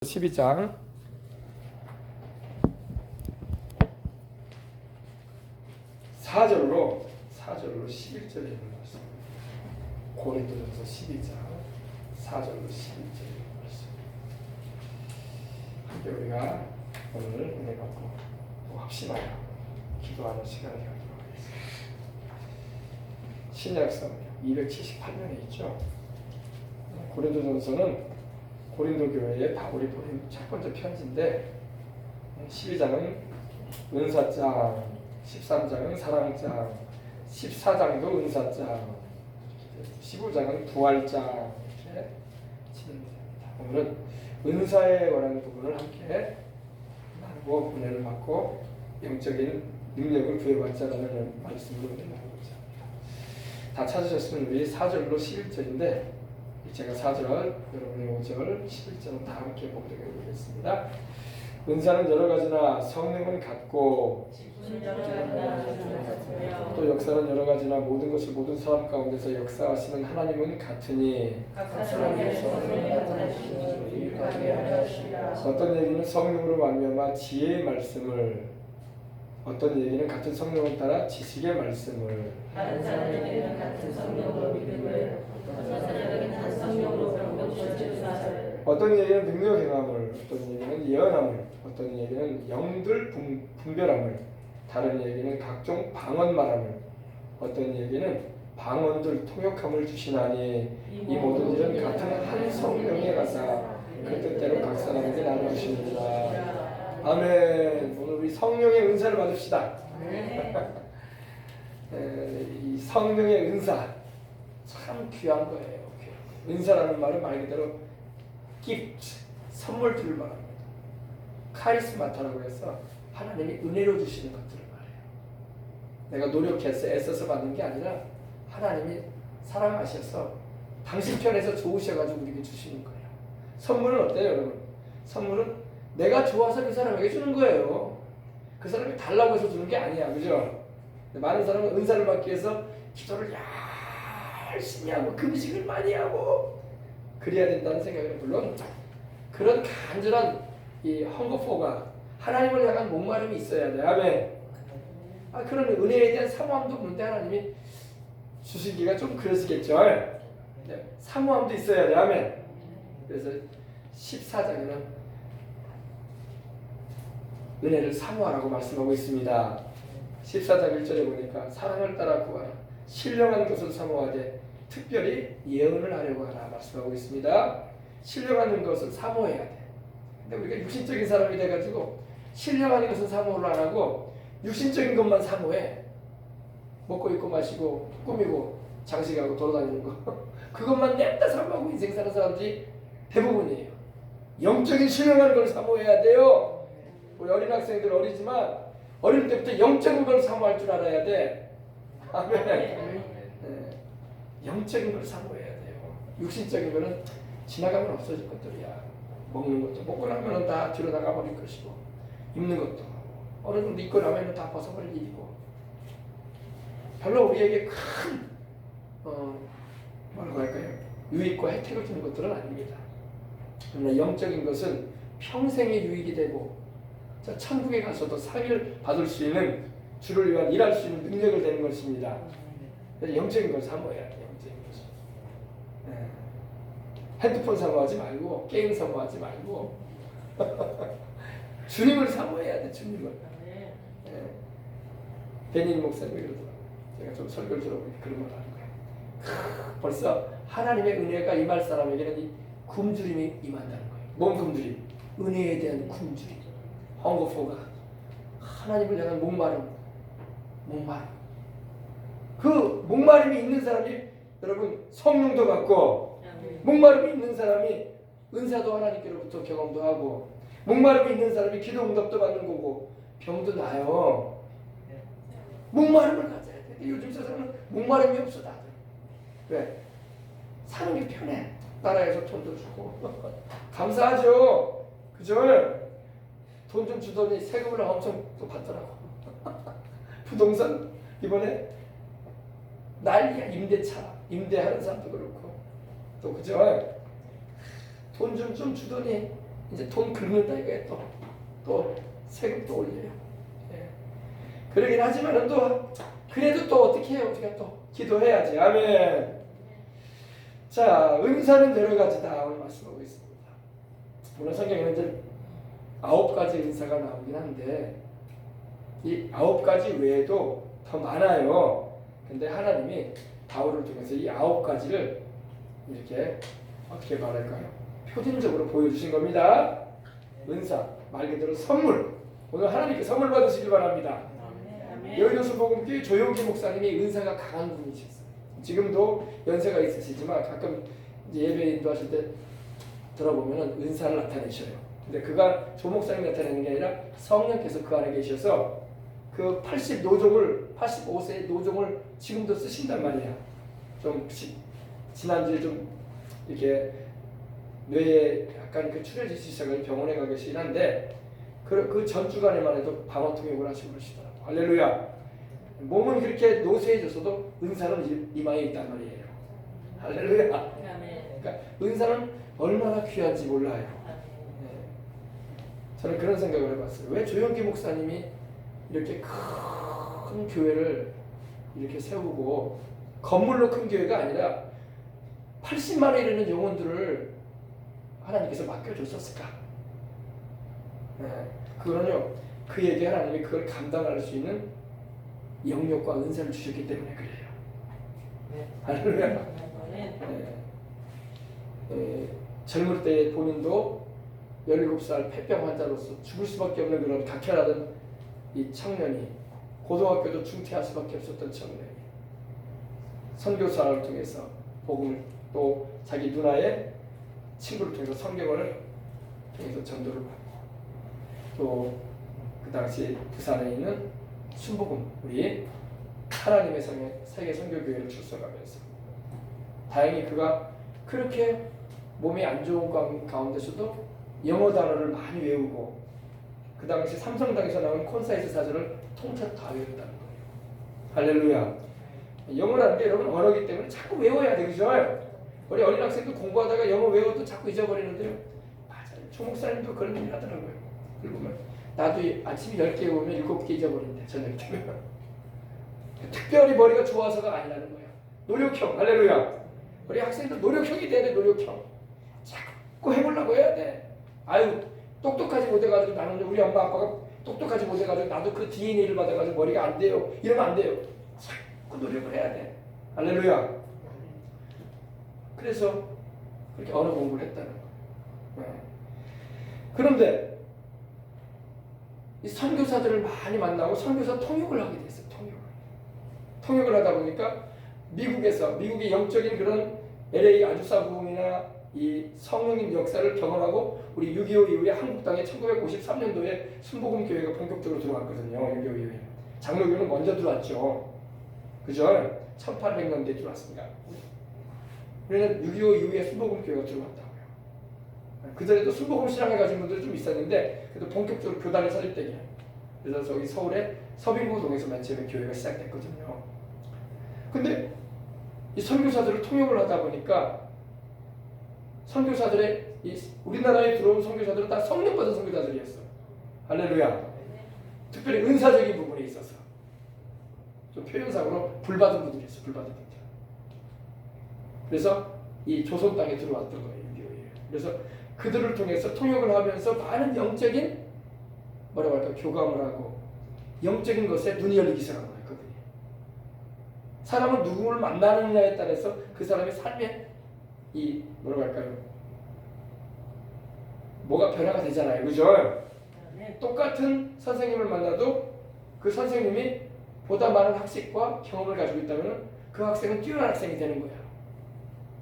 12장 4절로 11절에 있는 말씀. 고린도전서 12장 4절로 11절에 있는 말씀. 함께 우리가 오늘 은혜 받고 또 합심하여 기도하는 시간을 갖도록 하겠습니다. 신약성 278년에 있죠. 고린도전서는 고린도 교회에 바울이 보낸 첫 번째 편지인데 12장은 은사장, 13장은 사랑장, 14장도 은사장, 15장은 부활장 이렇게 진행됩니다. 오늘은 은사에 관한 부분을 함께 나누고 은혜를 받고 영적인 능력을 부여받자라는 말씀으로 나누고자 합니다. 다 찾으셨으면 우리 4절로 11절인데 제가 4절, 여러분의 5절, 11절은 다 함께 보도록 하겠습니다. 은사는 여러 가지나 성령은 같고 또 역사는 여러 가지나 모든 것을 모든 사람 가운데서 역사하시는 하나님은 같으니 어떤 얘기는 성령으로 말미암아 지혜의 말씀을, 어떤 얘기는 같은 성령을 따라 지식의 말씀을, 다른 사람에게는 같은 성령으로 믿음을, 어떤 사람에게는 한 성령으로 병병 어떤 얘기는 능력 행함을, 어떤 얘기는 예언함을, 어떤 얘기는 영들 분별함을, 다른 얘기는 각종 방언 말함을, 어떤 얘기는 방언들 통역함을 주시나니 이 모든 일은 같은 한 성령에 가사 그 뜻대로 각 사람에게 나누시느니라. 아멘. 오늘 우리 성령의 은사를 받읍시다. 이 성령의 은사 참 귀한 거예요. 은사라는 말은 말 그대로 gift, 선물들을 말합니다. 카리스마타라고 해서 하나님이 은혜로 주시는 것들을 말해요. 내가 노력해서 애써서 받는 게 아니라 하나님이 사랑하셔서 당신 편에서 좋으셔가지고 우리에게 주시는 거예요. 선물은 어때요, 여러분? 선물은 내가 좋아서 그 사람에게 주는 거예요. 그 사람이 달라고 해서 주는 게 아니야, 그죠? 많은 사람은 은사를 받기 위해서 기도를 열심히 하고 금식을 많이 하고 그래야 된다는 생각은 물론 그런 간절한 이 헝거포가 하나님을 향한 목마름이 있어야 돼. 아멘. 그런 은혜에 대한 사모함도 없는데 하나님이 주시기가 좀 그러시겠죠. 사모함도 있어야 돼. 아멘. 그래서 14장에는 은혜를 사모하라고 말씀하고 있습니다. 14장 1절에 보니까 사랑을 따라 구하라. 신령한 것을 사모하되 특별히 예언을 하려고 하라 말씀하고 있습니다. 신령한 것을 사모해야 돼. 근데 우리가 육신적인 사람이 돼가지고 신령한 것은 사모를 안 하고 육신적인 것만 사모해. 먹고 입고 마시고 꾸미고 장식하고 돌아다니는 거 그것만 냅다 사모하고 인생 사는 사람들이 대부분이에요. 영적인 신령한 걸 사모해야 돼요. 우리 어린 학생들 어리지만 어릴 때부터 영적인 걸 사모할 줄 알아야 돼. 아멘. 영적인 걸 사모해야 돼요. 육신적인 거는 지나가면 없어질 것들이야. 먹는 것도 먹고 나면 다 뒤로 나가버릴 것이고 입는 것도 어느 정도 입고 나면 다 벗어버릴 일이고 별로 우리에게 큰 뭐라고 할까요? 유익과 혜택을 주는 것들은 아닙니다. 그러나 영적인 것은 평생의 유익이 되고 천국에 가서도 상을 받을 수 있는 주를 위한 일할 수 있는 능력을 되는 것입니다. 영적인 걸 사모해야 돼요. 핸드폰 사모하지 말고 게임 사모하지 말고 주님을 사모해야 돼. 주님을. 베니니 목사님이 그러더라고요. 제가 좀 설교를 들어보니 그런 말 하는 거예요. 벌써 하나님의 은혜가 임할 사람에게는 이 굶주림이 임한다는 거예요. 뭔 굶주림? 은혜에 대한 굶주림. 헝거포가 하나님을 향한 목마름. 그 목마름이 있는 사람이 여러분 성령도 받고 목마름이 있는 사람이 은사도 하나님께로부터 경험도 하고 목마름이 있는 사람이 기도 응답도 받는 거고 병도 나요. 목마름을 가져야 돼. 요즘 세상은 목마름이 없어 다들. 왜? 사는 게 편해. 나라에서 돈도 주고 감사하죠. 그죠? 돈 좀 주더니 세금을 엄청 또 받더라고. 부동산 이번에 난리야. 임대차 임대하는 사람도 그렇고 또 그죠? 돈 좀 주더니 이제 돈 긁는다 이거예요. 또 세금도 올려요. 예. 그러긴 하지만은 또 그래도 또 어떻게 해요? 우리가 또 기도해야지. 아멘. 자, 은사는 여러 가지다 오늘 말씀하고 있습니다. 물론 성경에는 이제 9가지 은사가 나오긴 한데 이 9가지 외에도 더 많아요. 근데 하나님이 바울을 통해서 이 9가지를 이렇게 어떻게 말할까요? 표준적으로 보여주신 겁니다. 은사, 말 그대로 선물. 오늘 하나님께 선물 받으시길 바랍니다. 여의도수 복음교회 조용기 목사님이 은사가 강한 분이셨어요. 지금도 연세가 있으시지만 가끔 이제 예배 인도하실 때 들어보면은 은사를 나타내셔요. 근데 그가 조 목사님이 나타내는 게 아니라 성령께서 그 안에 계셔서 그 85세의 노종을 지금도 쓰신단 말이에요. 좀 지난주에 좀 이렇게 뇌에 약간 그 출혈이 시작을 병원에 가 계시긴 한데 그 전주간에만 해도 방언 통역을 하시고 그러시더라고요. 할렐루야. 몸은 그렇게 노쇠해졌어도 은사는 이마에 있단 말이에요. 할렐루야. 그러니까 은사는 얼마나 귀한지 몰라요. 저는 그런 생각을 해봤어요. 왜 조영기 목사님이 이렇게 큰 교회를 이렇게 세우고 건물로 큰 교회가 아니라 80만에 이르는 영혼들을 하나님께서 맡겨줬었을까? 그거는요, 그에게 하나님이 그걸 감당할 수 있는 영역과 은사를 주셨기 때문에 그래요. 할렐루야. 젊을 때 본인도 17살 폐병 환자로서 죽을 수밖에 없는 그런 각혈하던 이 청년이 고등학교도 중퇴할 수밖에 없었던 청년이 선교사를 통해서 복음을 또 자기 누나의 친구를 통해서 성경을 통해서 전도를 받고 또 그 당시 부산에 있는 순복음 우리 하나님의 세계 선교교회를 출석하면서 다행히 그가 그렇게 몸이 안 좋은 가운데서도 영어 단어를 많이 외우고 그 당시 삼성당에서 나온 콘사이트 사전을 통째로 다 외웠다는 거예요. 할렐루야. 영어라는 게 여러분 언어이기 때문에 자꾸 외워야 되죠. 우리 어린 학생도 공부하다가 영어 외워도 자꾸 잊어버리는데요. 맞아요. 조 목사님도 그런 얘기 하더라고요. 그러면 나도 아침에 10개 외우면 7개 잊어버린대. 저녁 되면. 특별히 머리가 좋아서가 아니라는 거예요. 노력형. 할렐루야. 우리 학생들 노력형이 돼야 돼. 노력형. 자꾸 해보려고 해야 돼. 아유 똑똑하지 못해가지고 나는 우리 엄마 아빠가 똑똑하지 못해가지고 나도 그 DNA를 받아가지고 머리가 안 돼요. 이러면 안 돼요. 자꾸 노력을 해야 돼. 할렐루야. 그래서 그렇게 언어 공부를 했다는 거예요. 그런데 이 선교사들을 많이 만나고 선교사 통역을 하게 됐어요. 통역을 하다 보니까 미국의 영적인 그런 LA 아주사 부흥이나 이 성령님 역사를 경험하고 우리 6.25 이후에 한국 땅에 1953년도에 순복음 교회가 본격적으로 들어왔거든요. 6.25 이후에 장로교는 먼저 들어왔죠. 그죠? 1800년대에 들어왔습니다. 그래서 6.25 이후에 순복음 교회가 들어왔다고요. 그전에도 순복음 신앙을 가진 분들이 좀 있었는데 그래도 본격적으로 교단이 설립되게 그래서 저기 서울의 서빙고동에서 맨 처음에 교회가 시작됐거든요. 근데 이 선교사들을 통역을 하다 보니까 선교사들의 우리나라에 들어온 선교사들은 다 성령 받은 선교사들이었어. 할렐루야. 특별히 은사적인 부분에 있어서 좀 표현상으로 불받은 분들이 있어. 불받은 분들. 그래서 이 조선 땅에 들어왔던 거예요. 그래서 그들을 통해서 통역을 하면서 많은 영적인 뭐라고 할까 교감을 하고 영적인 것에 눈이 열리기 시작한 거예요. 그들이. 사람은 누구를 만나느냐에 따라서 그 사람의 삶에 이 뭐라고 할까요? 뭐가 변화가 되잖아요. 그죠? 똑같은 선생님을 만나도 그 선생님이 보다 많은 학식과 경험을 가지고 있다면 그 학생은 뛰어난 학생이 되는 거예요.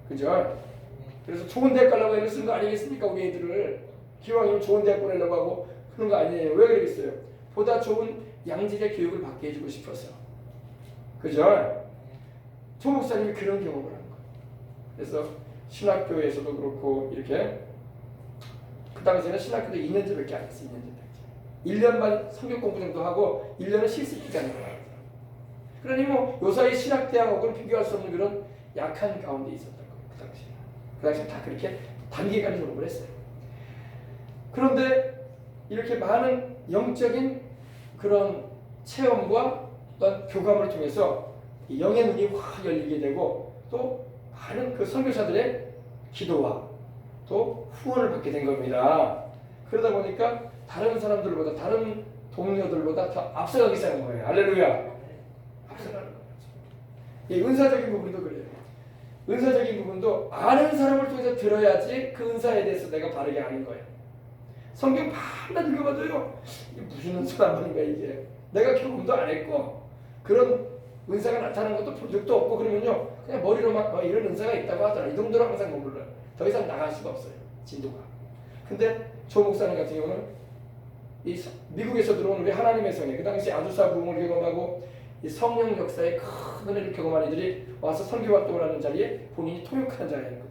그죠? 그래서 좋은 대학 가려고 애를 쓰는 거 아니겠습니까? 우리 애들을 기왕이면 좋은 대학 보내려고 하고 그런 거 아니에요. 왜 그러겠어요? 보다 좋은 양질의 교육을 받게 해주고 싶어서. 그죠? 조 목사님이 그런 경험을 하는 거예요. 그래서 신학교에서도 그렇고 이렇게 그 당시에는 신학교도 2년제밖에 안 했어요. 2년제. 1년 반 성경 공부 정도 하고 1년은 실습 기간이 나와요. 그러니 뭐 요사이 신학대학하고는 비교할 수 없는 그런 약한 가운데 있었던 거예요. 그 당시에 다 그렇게 단기간에 졸업을 했어요. 그런데 이렇게 많은 영적인 그런 체험과 또한 교감을 통해서 영의 눈이 확 열리게 되고 또 많은 그 선교사들의 기도와 또 후원을 받게 된 겁니다. 그러다 보니까 다른 사람들보다 다른 동료들보다 더 앞서가기 시작한 거예요. 할렐루야. 앞서가는 거죠. 이 은사적인 부분도 그래요. 은사적인 부분도 아는 사람을 통해서 들어야지 그 은사에 대해서 내가 바르게 아는 거예요. 성경 밤낮 읽어봐도요. 이게 무슨 은사란 말인가 이게. 내가 경험도 안 했고 그런 은사가 나타나는 것도 본 적도 없고 그러면요. 그냥 머리로만 이런 은사가 있다고 하더라. 이 정도로 항상 머물러요. 더 이상 나갈 수가 없어요. 진도가. 근데 조 목사님 같은 경우는 이 미국에서 들어온 우리 하나님의 성에 그 당시 아주사 부흥을 경험하고 이 성령 역사의 큰 은혜를 경험한 이들이 와서 선교 활동을 하는 자리에 본인이 통역하는 자리였거든요.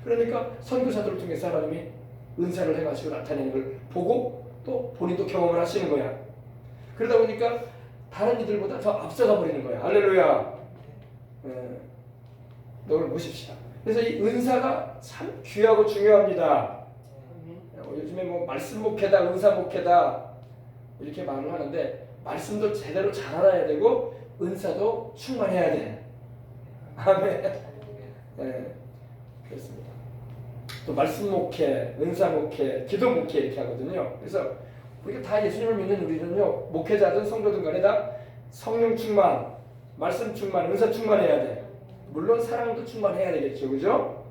그러니까 선교사들을 통해서 하나님이 은사를 해가지고 나타내는 걸 보고 또 본인도 경험을 하시는 거야. 그러다 보니까 다른 이들보다 더 앞서가 버리는 거야. 할렐루야. 너를 모십시다. 그래서 이 은사가 참 귀하고 중요합니다. 요즘에 뭐 말씀 목회다, 은사 목회다 이렇게 말을 하는데 말씀도 제대로 잘 알아야 되고 은사도 충만해야 돼. 아멘. 네, 그렇습니다. 또 말씀 목회, 은사 목회, 기도 목회 이렇게 하거든요. 그래서 우리가 다 예수님을 믿는 우리는요, 목회자든 성도든 간에 다 성령 충만, 말씀 충만, 은사 충만해야 돼. 물론 사랑도 충만해야 되겠죠, 그죠?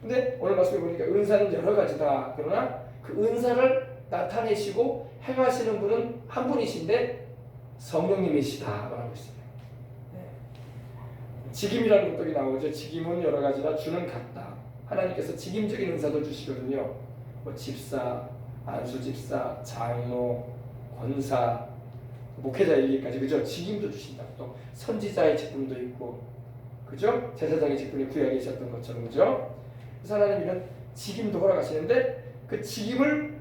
근데 오늘 말씀에 보니까 은사는 여러 가지다. 그러나 그 은사를 나타내시고 행하시는 분은 한 분이신데 성령님이시다 말하고 있어요. 직임이라는 것도 나오죠. 직임은 여러 가지나 주는 같다. 하나님께서 직임적인 은사도 주시거든요. 뭐 집사, 안수집사, 장로, 권사, 목회자 얘기까지 그죠? 직임도 주신다. 또 선지자의 직분도 있고, 그죠? 제사장의 직분이 구약에 있었던 것처럼 그죠? 그래서 하나님 이런 직임도 허락하시는데 그 직임을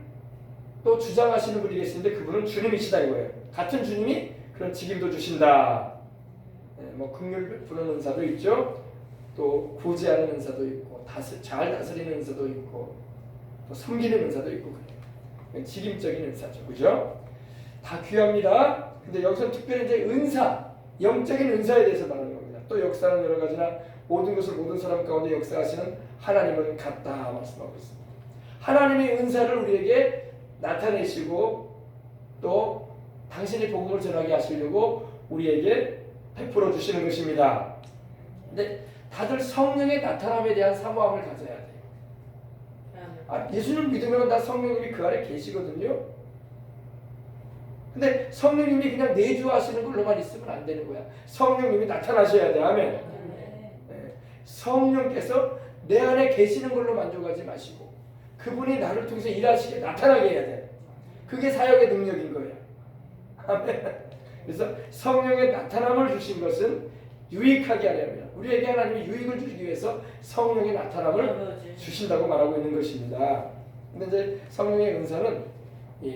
또 주장하시는 분이 계시는데 그분은 주님이시다 이거예요. 같은 주님이 그런 직임도 주신다. 뭐 긍휼 부르는 은사도 있죠. 또 구제하는 은사도 있고 잘 다스리는 은사도 있고 또 섬기는 은사도 있고 그래요. 직임적인 은사죠. 그죠? 다 귀합니다. 근데 여기서 특별히 이제 은사, 영적인 은사에 대해서 말하는 겁니다. 또 역사는 여러 가지나 모든 것을 모든 사람 가운데 역사하시는 하나님은 같다 말씀하고 있습니다. 하나님의 은사를 우리에게 나타내시고 또 당신의 복음을 전하게 하시려고 우리에게 베풀어 주시는 것입니다. 근데 다들 성령의 나타남에 대한 사모함을 가져야 돼요. 예수를 믿으면 다 성령님이 그 안에 계시거든요. 근데 성령님이 그냥 내주하시는 걸로만 있으면 안 되는 거야. 성령님이 나타나셔야 돼. 아멘. 네. 성령께서 내 안에 계시는 걸로 만족하지 마시고 그분이 나를 통해서 일하시게 나타나게 해야 돼. 그게 사역의 능력인 거예요. 아멘. 그래서 성령의 나타남을 주신 것은 유익하게 하려면 우리에게 하나님이 유익을 주기 위해서 성령의 나타남을 주신다고 말하고 있는 것입니다. 근데 이제 성령의 은사는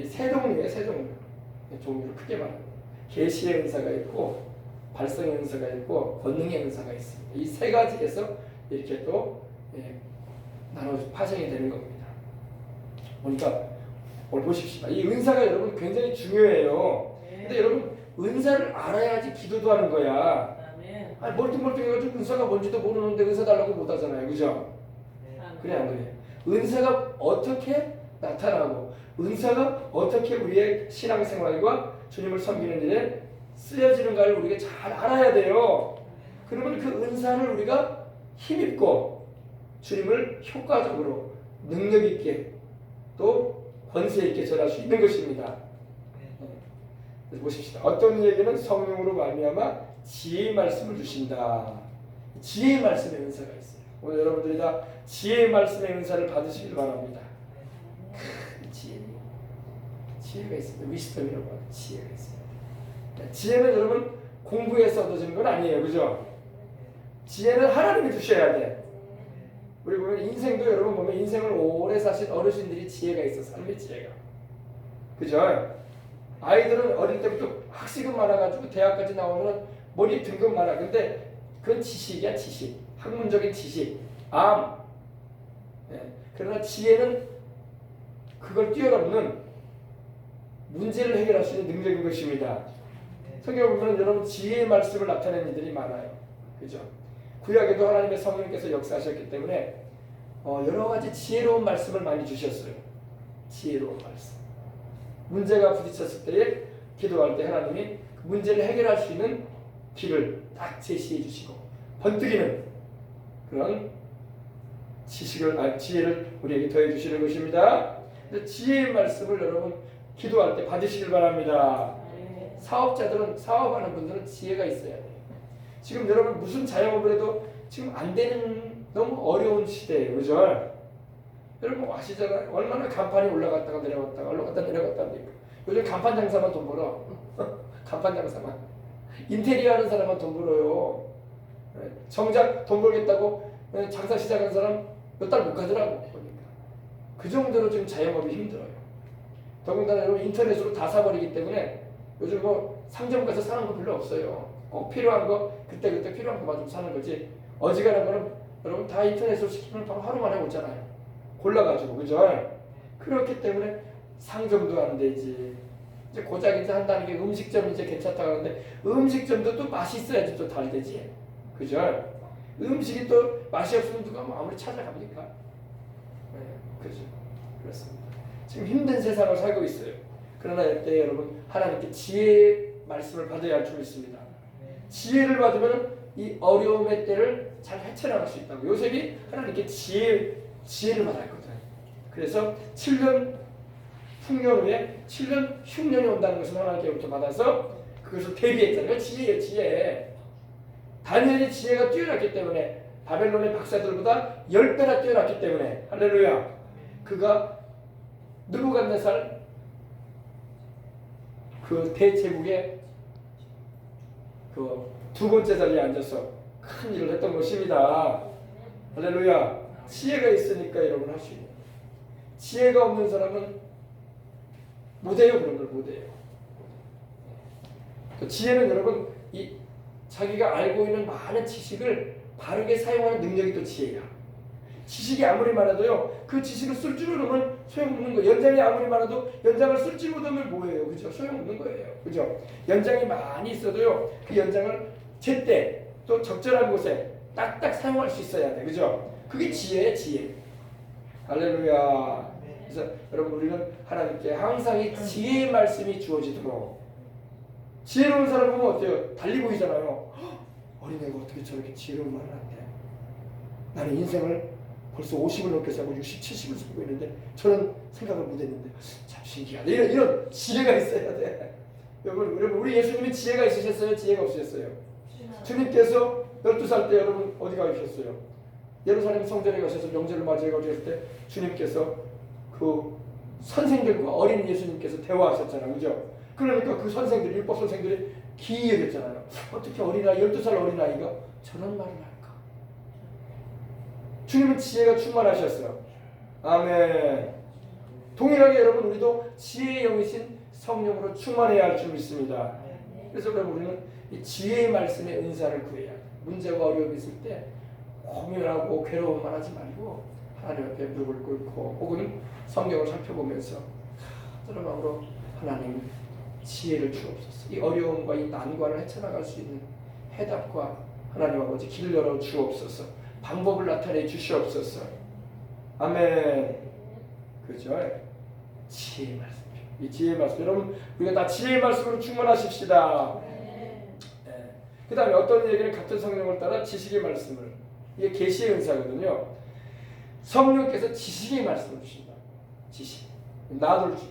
세 종류예요. 세 종류. 종류를 크게 말합니다. 계시의 은사가 있고 발성의 은사가 있고 권능의 은사가 있습니다. 이 세 가지에서 이렇게 또 나눠 파생이 되는 겁니다. 보니까 오늘 보십시오. 이 은사가 여러분 굉장히 중요해요. 근데 여러분 은사를 알아야지 기도도 하는 거야. 아니 멀뚱멀뚱해가지고 은사가 뭔지도 모르는데 은사 달라고 못 하잖아요. 그죠? 그래 안 그래? 은사가 어떻게 나타나고 은사가 어떻게 우리의 신앙생활과 주님을 섬기는 일에 쓰여지는가를 우리가 잘 알아야 돼요. 그러면 그 은사를 우리가 힘입고 주님을 효과적으로 능력있게 또 권세있게 전할 수 있는 것입니다. 그래서 보십시다. 어떤 이에게는 성령으로 말미암아 지혜의 말씀을 주신다. 지혜의 말씀의 은사가 있어요. 오늘 여러분들이 다 지혜의 말씀의 은사를 받으시길 바랍니다. 지혜가 있습니다. 위스덤이라고 하는 지혜가 있습니다. 지혜는 여러분 공부해서 얻어지는 건 아니에요. 그죠? 지혜는 하나님이 주셔야 돼. 우리 보면 인생도 여러분 보면 인생을 오래 사신 어르신들이 지혜가 있어. 삶의 지혜가. 그죠? 아이들은 어릴 때부터 학식은 많아가지고 대학까지 나오면 머리 등급 많아. 근데 그건 지식이야. 지식. 학문적인 지식. 암. 그러나 지혜는 그걸 뛰어넘는 문제를 해결할 수 있는 능력인 것입니다. 성경을 보면 여러분 지혜의 말씀을 나타내는 이들이 많아요. 그죠? 구약에도 하나님의 성령께서 역사하셨기 때문에 여러 가지 지혜로운 말씀을 많이 주셨어요. 지혜로운 말씀. 문제가 부딪혔을 때에 기도할 때 하나님이 그 문제를 해결할 수 있는 길을 딱 제시해 주시고 번뜩이는 그런 지혜를 우리에게 더해 주시는 것입니다. 지혜의 말씀을 여러분 기도할 때 받으시길 바랍니다. 사업자들은 사업하는 분들은 지혜가 있어야 돼요. 지금 여러분 무슨 자영업을 해도 지금 안 되는 너무 어려운 시대예요. 그죠? 여러분 아시잖아요. 얼마나 간판이 올라갔다가 내려갔다가 내려갔다 합니까? 요즘 간판 장사만 돈 벌어. 간판 장사만. 인테리어 하는 사람만 돈 벌어요. 정작 돈 벌겠다고 장사 시작한 사람 몇 달 못 가더라고. 보니까. 그 정도로 지금 자영업이 힘들어요. 더군다나 여러분 인터넷으로 다 사버리기 때문에 요즘 뭐 상점 가서 사는 거 별로 없어요. 꼭 필요한 거 그때 필요한 것만 좀 사는 거지. 어지간한 거는 여러분 다 인터넷으로 시키면 바로 하루 만에 오잖아요. 골라가지고 그죠? 그렇기 때문에 상점도 안 되지. 이제 고작 이제 한다는 게 음식점 이제 괜찮다고 하는데 음식점도 또 맛이 있어야지 또 잘 되지. 그죠? 음식이 또 맛이 없으면 누가 뭐 아무리 찾아갑니까? 네, 그죠? 그렇습니다. 지금 힘든 세상을 살고 있어요. 그러나 이때 여러분 하나님께 지혜의 말씀을 받아야 할 줄 믿습니다. 지혜를 받으면 이 어려움의 때를 잘 헤쳐나갈 수 있다고. 요셉이 하나님께 지혜를 받았거든. 그래서 7년 풍년 후에 7년 흉년이 온다는 것을 하나님께부터 받아서 그것을 대비했잖아요. 지혜예요, 지혜. 다니엘의 지혜가 뛰어났기 때문에 바벨론의 박사들보다 10배나 뛰어났기 때문에 할렐루야. 그가 느부갓네살 그 대제국의 그 두 번째 자리에 앉아서 큰 일을 했던 것입니다. 할렐루야. 지혜가 있으니까 여러분 할 수 있는. 지혜가 없는 사람은 못해요. 그런 걸 못해요. 지혜는 여러분 이 자기가 알고 있는 많은 지식을 바르게 사용하는 능력이 또 지혜야. 지식이 아무리 많아도요, 그 지식을 쓸 줄 모르면 소용없는 거예요. 연장이 아무리 많아도 연장을 쓸 줄 못하면 뭐예요? 그죠? 소용없는 거예요. 그죠? 연장이 많이 있어도요, 그 연장을 제때 또 적절한 곳에 딱딱 사용할 수 있어야 돼. 그죠? 그게 지혜예요, 지혜. 할렐루야. 그래서 여러분 우리는 하나님께 항상 이 지혜의 말씀이 주어지도록. 지혜로운 사람 보면 어때요? 달리 보이잖아요. 어린애가 어떻게 저렇게 지혜로운 말을 한대. 나는 인생을 벌써 50을 넘게 살고 60, 70을 살고 있는데 저는 생각을 못했는데 참 신기하다. 이런 지혜가 있어야 돼. 여러분 우리 예수님이 지혜가 있으셨어요? 지혜가 없으셨어요? 주님께서 12살 때 여러분 어디 가 계셨어요? 예루살렘 성전에 가셔서 명절을 맞이해 가셨을 때 주님께서 그 선생들과 어린 예수님께서 대화하셨잖아요. 그죠? 그러니까 그 선생들, 율법 선생들이 기이했잖아요. 어떻게 어린아이, 12살 어린아이가 저런 말을 할까? 주님은 지혜가 충만하셨어요. 아멘. 동일하게 여러분 우리도 지혜의 영이신 성령으로 충만해야 할 줄 믿습니다. 그래서 여러분 우리는 이 지혜의 말씀의 은사를 구해야 돼요. 문제가 어려움이 있을 때 고민하고 괴로움만 하지 말고 하나님 앞에 무릎을 꿇고 혹은 성경을 살펴보면서 하나님 마음으로 하나님 지혜를 주옵소서. 이 어려움과 이 난관을 헤쳐나갈 수 있는 해답과 하나님 아버지 길을 열어 주옵소서. 방법을 나타내 주시옵소서. 아멘. 그죠? 지혜의 말씀. 이 지혜의 말씀. 여러분 우리가 다 지혜의 말씀으로 충만하십시다. 네. 그 다음에 어떤 얘기는 같은 성령을 따라 지식의 말씀을. 이게 계시의 은사거든요. 성령께서 지식의 말씀을 주신다. 지식. 나돌지.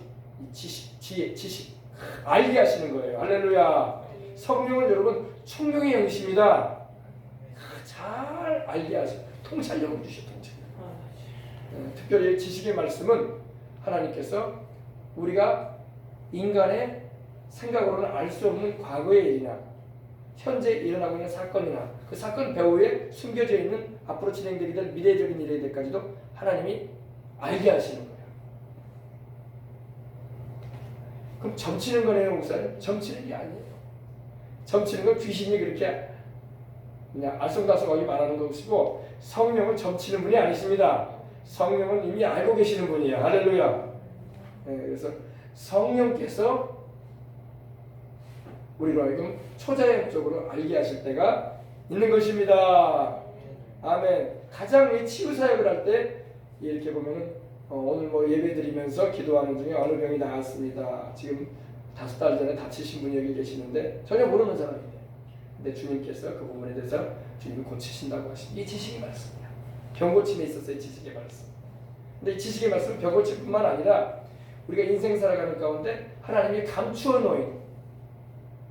지식. 지혜. 지식. 알게 하시는 거예요. 할렐루야. 성령은 여러분 총명의 영이십니다. 잘 알게 하시고 통찰력을 주셔. 통찰력. 특별히 지식의 말씀은 하나님께서 우리가 인간의 생각으로는 알 수 없는 과거의 일이나 현재 일어나고 있는 사건이나 그 사건 배후에 숨겨져 있는 앞으로 진행되게 될 미래적인 일에까지도 하나님이 알게 하시는 거예요. 그럼 점치는 거네요, 목사님? 점치는 게 아니에요. 점치는 건 귀신이 그렇게 그냥 알쏭달쏭하게 말하는 것이고 성령은 점치는 분이 아니십니다. 성령은 이미 알고 계시는 분이에요. 할렐루야. 그래서 성령께서 우리로 하여금 초자연적으로 알게 하실 때가 있는 것입니다. 아멘. 가장 이 치유 사역을 할 때 이렇게 보면은 오늘 뭐 예배 드리면서 기도하는 중에 어느 병이 나았습니다. 지금 5달 전에 다치신 분이 여기 계시는데 전혀 모르는 사람인데, 근데 주님께서 그 부분에 대해서 주님이 고치신다고 하신 이 지식의 말씀이야. 병고침에 있었어요. 이 지식의 말씀. 근데 이 지식의 말씀은 병고침뿐만 아니라 우리가 인생 살아가는 가운데 하나님이 감추어 놓인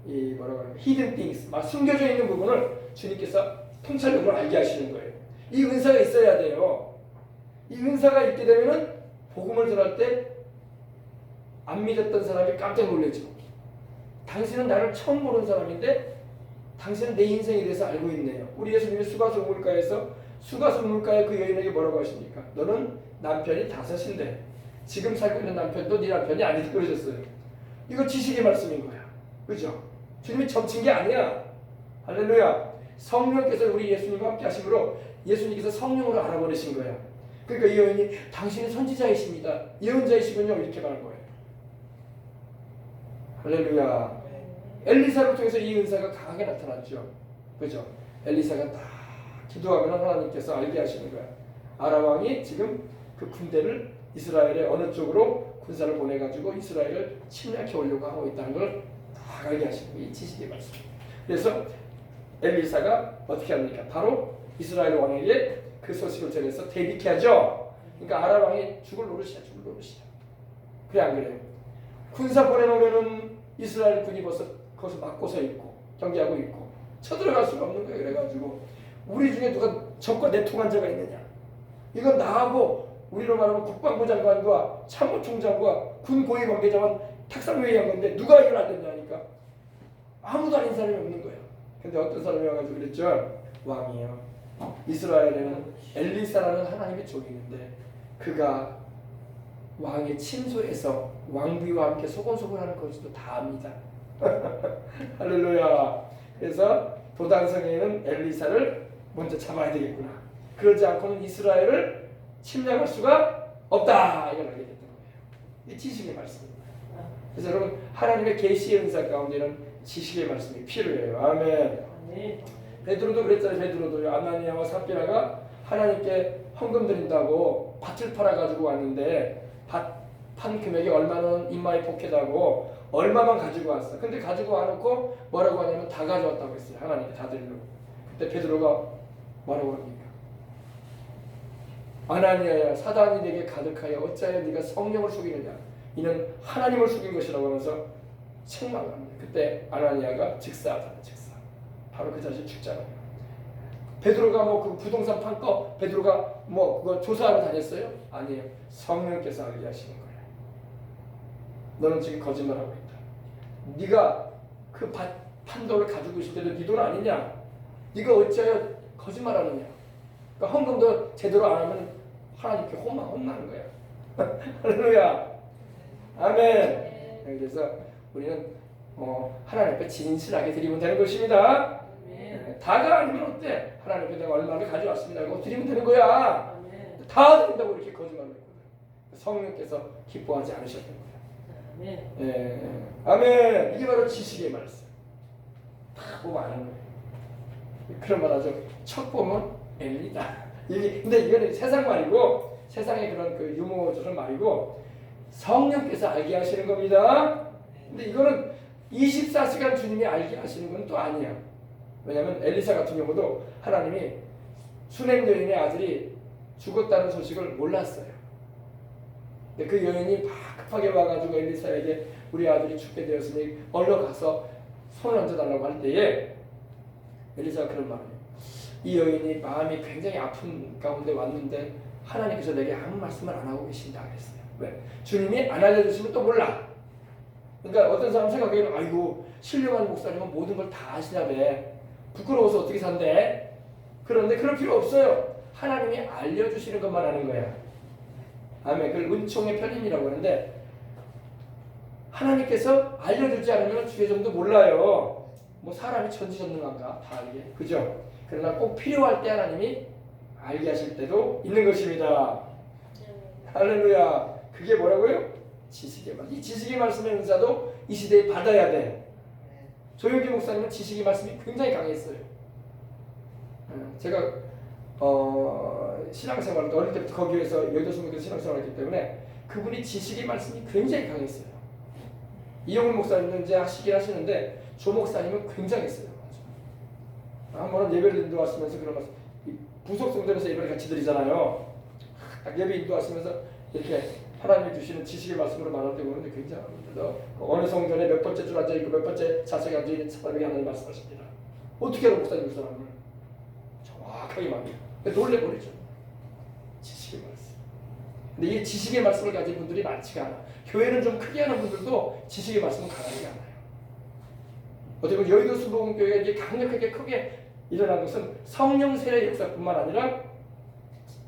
이 뭐라고 하는 hidden things, 막 숨겨져 있는 부분을 주님께서 통찰력으로 알게 하시는 거예요. 이 은사가 있어야 돼요. 이 은사가 있게 되면은 복음을 전할 때 안 믿었던 사람이 깜짝 놀라죠. 당신은 나를 처음 보는 사람인데 당신은 내 인생에 대해서 알고 있네요. 우리 예수님이 수가성물가에서 수가성물가의 그 여인에게 뭐라고 하십니까? 너는 남편이 5인데 지금 살고 있는 남편도 네 남편이 아니다 그러셨어요. 이거 지식의 말씀인 거야. 그죠? 주님이 점친 게 아니야. 할렐루야. 성령께서 우리 예수님과 함께 하심으로 예수님께서 성령으로 알아버리신 거야. 그러니까 이 여인이 당신은 선지자이십니다. 예언자이시군요. 이렇게 말한 거예요. 할렐루야. 엘리사를 통해서 이 은사가 강하게 나타났죠. 그죠? 엘리사가 다 기도하면 하나님께서 알게 하시는 거야. 아람 왕이 지금 그 군대를 이스라엘의 어느 쪽으로 군사를 보내가지고 이스라엘을 침략해 오려고 하고 있다는 걸 다 알게 하시는 거예요. 이 지식의 말씀. 그래서 엘리사가 어떻게 합니까? 바로 이스라엘 왕에게 그 소식을 전해서 대비케 하죠. 그러니까 아람 왕이 죽을 노릇이야. 그래 안 그래요? 군사 보내놓으면은 이스라엘 군이 벌써 거기서 막고 서 있고 경계하고 있고 쳐들어갈 수가 없는 거예요. 그래가지고 우리 중에 누가 적과 내통한 자가 있느냐? 이건 나하고 우리로 말하면 국방부 장관과 참모총장과 군 고위 관계자만 탁상회의한 건데 누가 이걸 안 됐냐니까 아무도 아닌 사람이 없는 거예요. 근데 어떤 사람이 와가지고 그랬죠. 왕이에요. 이스라엘에는 엘리사라는 하나님의 종이 있는데 그가 왕의 침소에서 왕비와 함께 소곤소곤하는 것도 다 압니다. 할렐루야. 그래서 도단성에는 엘리사를 먼저 잡아야 되겠구나. 그러지 않고는 이스라엘을 침략할 수가 없다. 이걸 알게 됐던 거예요. 이 지식의 말씀입니다. 그래서 여러분 하나님의 계시의 은사 가운데는 지식의 말씀이 필요해요. 아멘. 베드로도 그랬잖아요. 베드로도요. 아나니아와 삽비라가 하나님께 헌금 드린다고 밭을 팔아가지고 왔는데 밭 판 금액이 얼마는 인마에 복해다고 얼마만 가지고 왔어. 근데 가지고 와놓고 뭐라고 하냐면 다 가져왔다고 했어요. 하나님께 다 드리려고. 그때 베드로가 뭐라고 합니까? 아나니아야 사단이 내게 가득하여 어찌하여 네가 성령을 속이느냐. 이는 하나님을 속인 것이라고 하면서 책망합니다. 그때 아나니아가 즉사하잖아요. 즉사. 바로 그 자식 죽잖아요. 베드로가 뭐 그 부동산 판 거 베드로가 뭐 그거 조사하러 다녔어요? 아니에요. 성령께서 알게 하시는 거예요. 너는 지금 거짓말하고 있다. 네가 그 판도를 가지고 있을 때도 네 돈 아니냐? 네가 어찌하여 거짓말하느냐? 그러니까 헌금도 제대로 안 하면 하나님께 혼나는 거야. 할렐루야. 아멘. 그래서 우리는 하나님 앞에 진실하게 드리면 되는 것입니다. 다가 아니면 어때? 하나님 앞에 내가 얼마를 가져왔습니다. 이거 드리면 되는 거야. 다 드린다고 이렇게 거짓말을 했거든. 성령께서 기뻐하지 않으셨던 거야. 예. 아멘. 이게 바로 지식의 말씀. 다 보고 아는 거예요. 그런 말 하죠. 척 보면 엘리다. 근데 이거는 세상 말이고 세상의 그런 그 유머처럼 말이고 성령께서 알게 하시는 겁니다. 근데 이거는 24시간 주님이 알게 하시는 건 또 아니야. 왜냐하면 엘리사 같은 경우도 하나님이 수냄 여인의 아들이 죽었다는 소식을 몰랐어요. 근데 그 여인이 급하게 와가지고 엘리사에게 우리 아들이 죽게 되었으니 얼른 가서 손을 얹어달라고 할 때에 엘리사가 그런 말을 해요. 이 여인이 마음이 굉장히 아픈 가운데 왔는데 하나님께서 내게 아무 말씀을 안 하고 계신다 그랬어요. 왜? 주님이 안 알려주시면 또 몰라. 그러니까 어떤 사람 생각에는 아이고 신령한 목사님은 모든 걸 다 아시나 봐. 부끄러워서 어떻게 산대? 그런데 그럴 필요 없어요. 하나님이 알려주시는 것만 하는 거야. 아멘. 그걸 은총의 편인이라고 하는데 하나님께서 알려주지 않으면 주의 점도 몰라요. 뭐 사람이 천지전능한가 다 알게. 그죠? 그러나 꼭 필요할 때 하나님이 알게 하실 때도 있는 것입니다. 할렐루야. 그게 뭐라고요? 지식의 말씀. 이 지식의 말씀의 은사도 이 시대에 받아야 돼. 조영기 목사님은 지식의 말씀이 굉장히 강했어요. 제가 신앙생활을 어릴 때부터 거기에서 여의도 성교에서 신앙생활을 했기 때문에 그분이 지식의 말씀이 굉장히 강했어요. 이용훈 목사님도 이제 하시긴 하시는데 조 목사님은 굉장했어요. 한 번은 예배를 인도하시면서 그런 말씀, 부속 성전에서 예배를 같이 드리잖아요. 딱 예배 인도하시면서 이렇게 하나님이 주시는 지식의 말씀으로 말할 때 보는데 굉장합니다. 어느 성전에 몇 번째 줄 앉아있고 몇 번째 좌석에 앉아있는 사람에게 하나님 말씀하십니다. 어떻게 알아 목사님 그 사람을 정확하게 말해요. 놀래버리죠. 지식의 말씀. 근데 이 지식의 말씀을 가진 분들이 많지가 않아. 교회는 좀 크게 하는 분들도 지식의 말씀은 강하지 않아요. 어떻게 보면 여의도 수복음교회가 이제 강력하게 크게 일어난 것은 성령 세례의 역사뿐만 아니라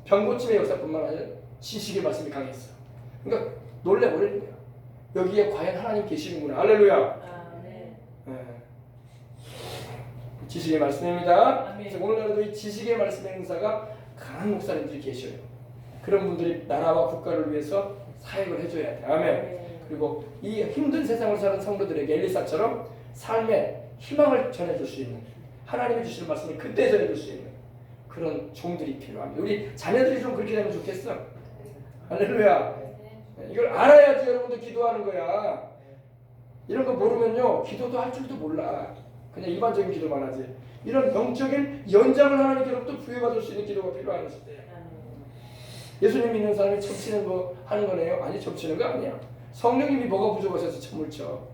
병고침의 역사뿐만 아니라 지식의 말씀이 강했어. 그러니까 놀래버리는 거야. 여기에 과연 하나님 계시는구나. 할렐루야. 네. 지식의 말씀입니다. 그래서 오늘날에도 이 지식의 말씀의 은사가 강한 목사님들이 계셔요. 그런 분들이 나라와 국가를 위해서 사역을 해줘야 돼. 아멘. 그리고 이 힘든 세상을 사는 성도들에게 엘리사처럼 삶의 희망을 전해줄 수 있는, 하나님이 주시는 말씀을 그때 전해줄 수 있는 그런 종들이 필요합니다. 우리 자녀들이 좀 그렇게 되면 좋겠어. 할렐루야. 이걸 알아야지 여러분들 기도하는 거야. 이런 거 모르면요 기도도 할 줄도 몰라. 그냥 일반적인 기도만 하지. 이런 영적인 연장을 하나님께로부터 부여받을 수 있는 기도가 필요한 시대야. 예수님 믿는 사람이 점치는 거 하는 거네요? 아니, 점치는 거 아니야. 성령님이 뭐가 부족하셔서 점을 쳐.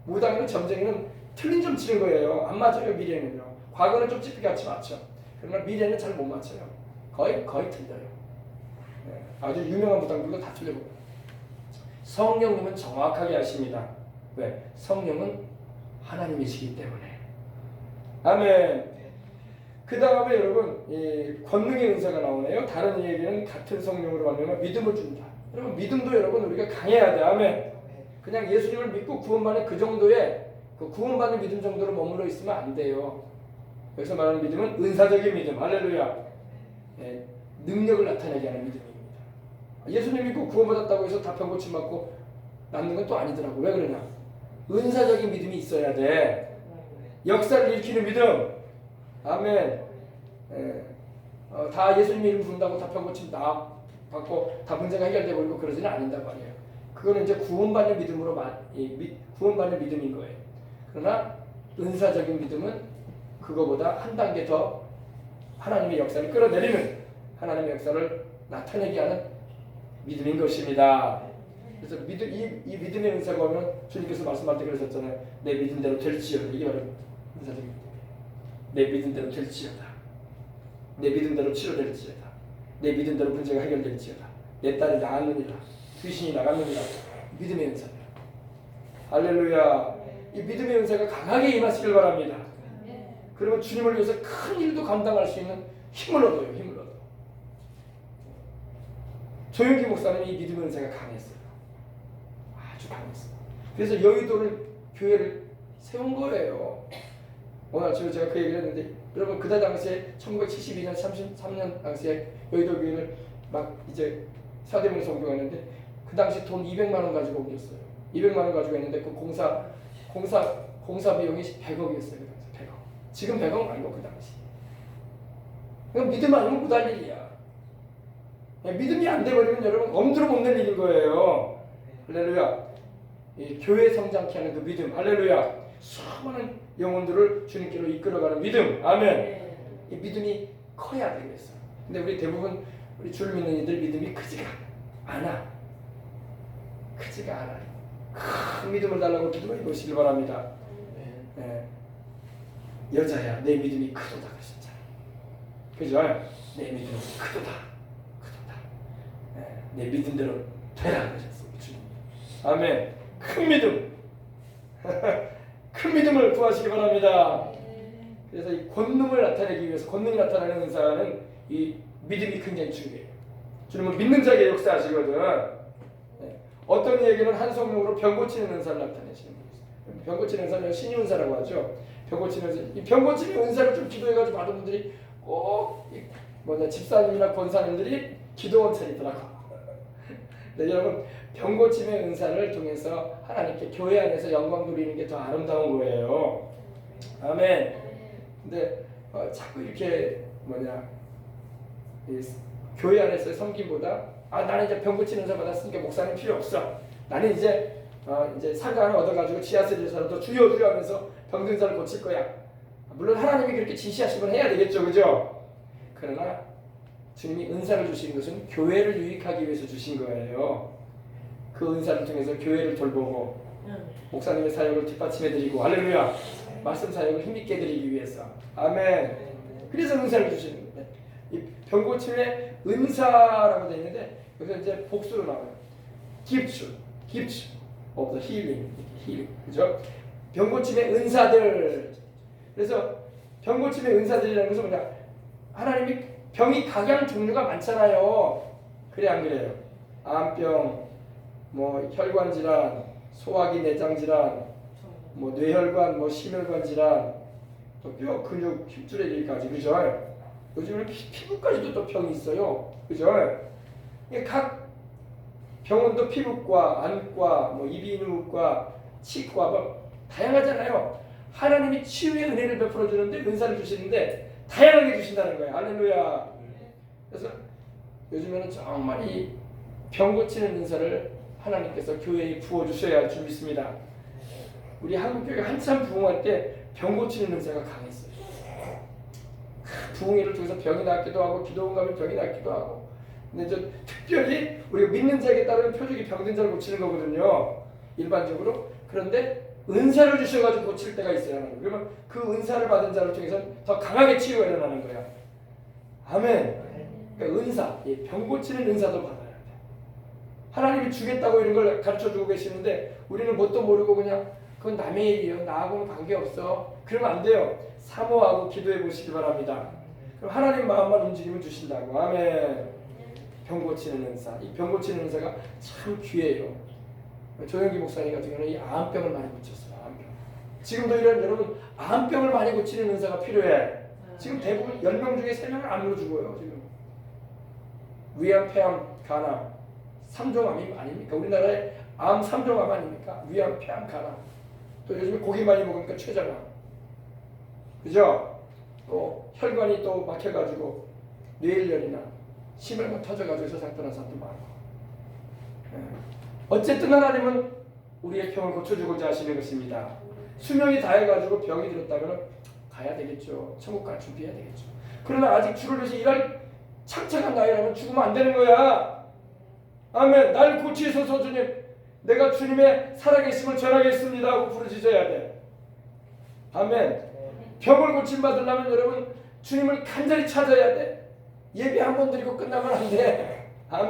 무당이나 점쟁이는 틀린 점 치는 거예요. 안 맞아요. 미래는요. 과거는 좀 찌피같이 맞죠. 그러나 미래는 잘 못 맞춰요. 거의 틀려요. 네, 아주 유명한 무당들도 다 틀려요. 성령님은 정확하게 아십니다. 왜? 성령은 하나님이시기 때문에. 아멘. 그 다음에 여러분 권능의 은사가 나오네요. 다른 이에게는 같은 성령으로 말미암아 믿음을 준다. 여러분 믿음도 여러분 우리가 강해야 돼. 아멘. 그냥 예수님을 믿고 구원받는 그 정도의 그 구원받는 믿음 정도로 머물러 있으면 안 돼요. 여기서 말하는 믿음은 은사적인 믿음. 할렐루야. 네, 능력을 나타내게 하는 믿음입니다. 예수님 믿고 구원받았다고 해서 다 병고침 맞고 낫는 건 또 아니더라고. 왜 그러냐? 은사적인 믿음이 있어야 돼. 역사를 일으키는 믿음. 아멘. 다 예수님 이름 부른다고 다 병고침 다 받고 다 문제가 해결되고 버리고 그러지는 않는단 말이에요. 그거는 이제 구원받는 믿음으로 구원받는 믿음인 거예요. 그러나 은사적인 믿음은 그거보다 한 단계 더 하나님의 역사를 끌어내리는, 하나님의 역사를 나타내게 하는 믿음인 것입니다. 그래서 이 믿음의 은사가 오면 주님께서 말씀할 때 그러셨잖아요. 내 믿음대로 될지어다. 이게 바로 은사적인 믿음이에요. 내 믿음대로 될지어다. 내 믿음대로 치료될지어다. 내 믿음대로 문제가 해결될지어다. 내 딸이 나았느니라. 귀신이 나갔느니라. 믿음의 은사다. 할렐루야. 이 믿음의 은사가 강하게 임하시길 바랍니다. 그러면 주님을 위해서 큰 일도 감당할 수 있는 힘을 얻어요. 힘을 얻어. 조영기 목사는 이 믿음의 은사가 강했어요. 아주 강했어요. 그래서 여의도를 교회를 세운 거예요. 오늘 아침에 제가 그 얘기를 했는데 여러분 그때 당시에 1972년 33년 당시에 여의도 교회를 막 이제 사대문에 성공했는데 그 당시 돈 200만 원 가지고 옮겼어요. 200만 원 가지고 했는데 그 공사 비용이 100억이었어요. 그 당시 100억. 지금 100억 아니고 그 당시. 그럼 믿음 아니면 못할 일이야. 믿음이 안 돼버리면 여러분 엄두를 못 낼 일인 거예요. 할렐루야. 이 교회 성장케 하는 그 믿음. 할렐루야. 수많은 영혼들을 주님께로 이끌어가는 믿음. 아멘. 이 믿음이 커야 되겠어. 근데 우리 대부분 우리 주를 믿는 이들 믿음이 크지가 않아. 크지가 않아요. 큰 믿음을 달라고 기도해 보시길 바랍니다. 네. 여자야 내 믿음이 크도다 그러셨잖아. 그죠? 내 믿음이 크도다. 네. 내 믿음대로 되라 그러셨어 주님. 아멘. 큰 믿음. 큰 믿음을 구하시기 바랍니다. 그래서 이 권능을 나타내기 위해서 권능이 나타나는 은사는 이 믿음이 굉장히 중요해요. 주님은 믿는 자에게 역사하시거든. 네. 어떤 이에게는 한 성령으로 병 고치는 은사를 나타내시는 거예요. 병 고치는 은사는 신유 은사라고 하죠. 병 고치는 은사. 이 병 고치는 은사를 좀 기도해가지고 받은 분들이 꼭 집사님이나 권사님들이 기도원 차리더라고. 네, 여러분 병 고침의 은사를 통해서 하나님께 교회 안에서 영광 돌리는 게 더 아름다운 거예요. 아멘. 근데 자꾸 이렇게 교회 안에서 섬김보다 나는 이제 병 고치는 은사 받았으니까 목사님 필요 없어. 나는 이제 상가 하나 얻어가지고 지하실에서라도 주여 주여 하면서 병든 사람을 고칠 거야. 물론 하나님이 그렇게 지시하시면 해야 되겠죠, 그죠? 그러나 주님이 은사를 주신 것은 교회를 유익하기 위해서 주신 거예요. 그 은사를 통해서 교회를 돌보고 목사님의 사역을 뒷받침해드리고 할렐루야 말씀 사역을 힘있게 해드리기 위해서 아멘. 그래서 은사를 주시는 건데 이 병고침의 은사라고 되어 있는데 여기서 이제 복수로 나와요. gift of the healing, 그죠? 병고침의 은사들. 그래서 병고침의 은사들이라는 것은 뭐냐? 하나님이 병이 각양 종류가 많잖아요. 그래 안 그래요? 암병, 혈관 질환, 소화기 내장 질환, 뇌혈관, 심혈관 질환, 또 뼈, 근육, 힘줄에기까지, 그죠? 요즘은 피부까지도 또 병이 있어요, 그죠? 각 병원도 피부과, 안과, 이비인후과, 치과, 다양하잖아요. 하나님이 치유의 은혜를 베풀어 주는데 은사를 주시는데 다양하게 주신다는 거예요. 할렐루야. 그래서 요즘에는 정말 이 병 고치는 은사를 하나님께서 교회에 부어 주셔야 할 줄 믿습니다. 우리 한국교회가 한참 부흥할 때 병 고치는 은사가 강했어요. 부흥회를 통해서 병이 낫기도 하고 기도원 가면 병이 낫기도 하고. 근데 특별히 우리가 믿는 자에게 따르는 표적이 병든 자를 고치는 거거든요. 일반적으로. 그런데 은사를 주셔가지고 고칠 때가 있어요. 그러면 그 은사를 받은 자를 통해서 더 강하게 치유가 일어나는 거야. 아멘. 그러니까 은사, 병 고치는 은사도 받아야 돼. 하나님이 주겠다고 이런 걸 가르쳐주고 계시는데 우리는 뭣도 모르고 그냥 그건 남의 일이요. 나하고는 관계없어. 그러면 안 돼요. 사모하고 기도해 보시기 바랍니다. 그럼 하나님 마음만 움직이면 주신다고. 아멘. 병 고치는 은사. 이 병 고치는 은사가 참 귀해요. 조영기 목사님 같은 경우는 이 암병을 많이 고쳤어요. 암병. 지금도 이런 여러분 암병을 많이 고치는 은사가 필요해. 지금 대부분 10명 중에 3명은 암으로 죽어요. 지금 위암, 폐암, 간암 3종암이 아닙니까? 우리나라에 암 3종암 아닙니까? 위암, 폐암, 간암. 또 요즘에 고기 많이 먹으니까 췌장암. 그죠? 또 혈관이 또 막혀가지고 뇌일련이나 심혈관 터져가지고 세상 떠난 사람도 많고. 어쨌든 하나님은 우리의 병을 고쳐주고자 하시는 것입니다. 수명이 다해가지고 병이 들었다면 가야 되겠죠. 천국 갈 준비해야 되겠죠. 그러나 아직 주를 위해서 일할 창창한 나이라면 죽으면 안 되는 거야. 아멘. 날 고치소서 주님. 내가 주님의 살아계심을 전하겠습니다 하고 부르짖어야 돼. 아멘. 병을 고침받으려면 여러분 주님을 간절히 찾아야 돼. 예배 한 번 드리고 끝나면 안 돼.